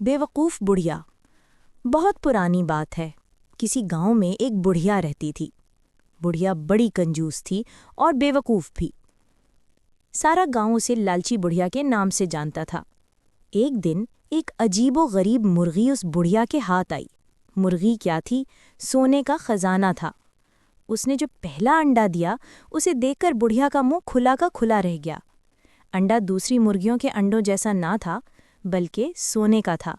بیوقوف بڑھیا۔ بہت پرانی بات ہے۔ کسی گاؤں میں ایک بڑھیا رہتی تھی۔ بڑھیا بڑی کنجوس تھی اور بیوقوف بھی۔ سارا گاؤں اسے لالچی بڑھیا کے نام سے جانتا تھا۔ ایک دن ایک عجیب و غریب مرغی اس بڑھیا کے ہاتھ آئی۔ مرغی کیا تھی؟ سونے کا خزانہ تھا۔ اس نے جو پہلا انڈا دیا اسے دیکھ کر بڑھیا کا منہ کھلا کا کھلا رہ گیا۔ انڈا دوسری مرغیوں کے انڈوں جیسا نہ تھا بلکہ سونے کا تھا۔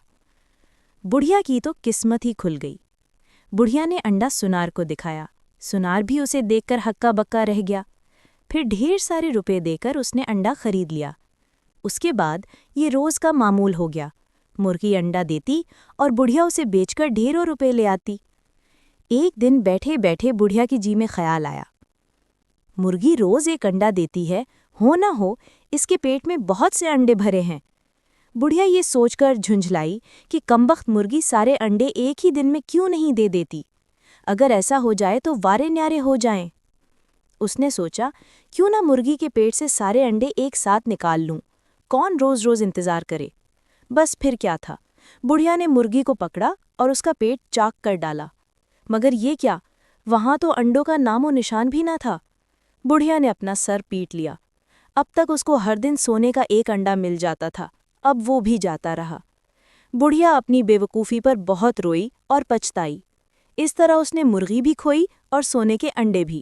بڑھیا کی تو قسمت ہی کھل گئی۔ بڑھیا نے انڈا سنار کو دکھایا۔ سنار بھی اسے دیکھ کر ہکا بکا رہ گیا۔ پھر ڈھیر سارے روپے دے کر اس نے انڈا خرید لیا۔ اس کے بعد یہ روز کا معمول ہو گیا۔ مرغی انڈا دیتی اور بڑھیا اسے بیچ کر ڈھیروں روپے لے آتی۔ ایک دن بیٹھے بیٹھے بڑھیا کی جی میں خیال آیا، مرغی روز ایک انڈا دیتی ہے، ہو نہ ہو اس کے پیٹ میں بہت سے انڈے بھرے ہیں۔ بڑھیا یہ سوچ کر جھنجھلائی کہ کمبخت مرغی سارے انڈے ایک ہی دن میں کیوں نہیں دے دیتی؟ اگر ایسا ہو جائے تو وارے نیارے ہو جائیں۔ اس نے سوچا کیوں نہ مرغی کے پیٹ سے سارے انڈے ایک ساتھ نکال لوں، کون روز روز انتظار کرے؟ بس پھر کیا تھا، بڑھیا نے مرغی کو پکڑا اور اس کا پیٹ چاک کر ڈالا۔ مگر یہ کیا، وہاں تو انڈوں کا نام و نشان بھی نہ تھا۔ بڑھیا نے اپنا سر پیٹ لیا۔ اب تک اس کو ہر دن سونے کا ایک انڈا مل جاتا تھا، اب وہ بھی جاتا رہا۔ بڑھیا اپنی بیوقوفی پر بہت روئی اور پچھتائی۔ اس طرح اس نے مرغی بھی کھوئی اور سونے کے انڈے بھی۔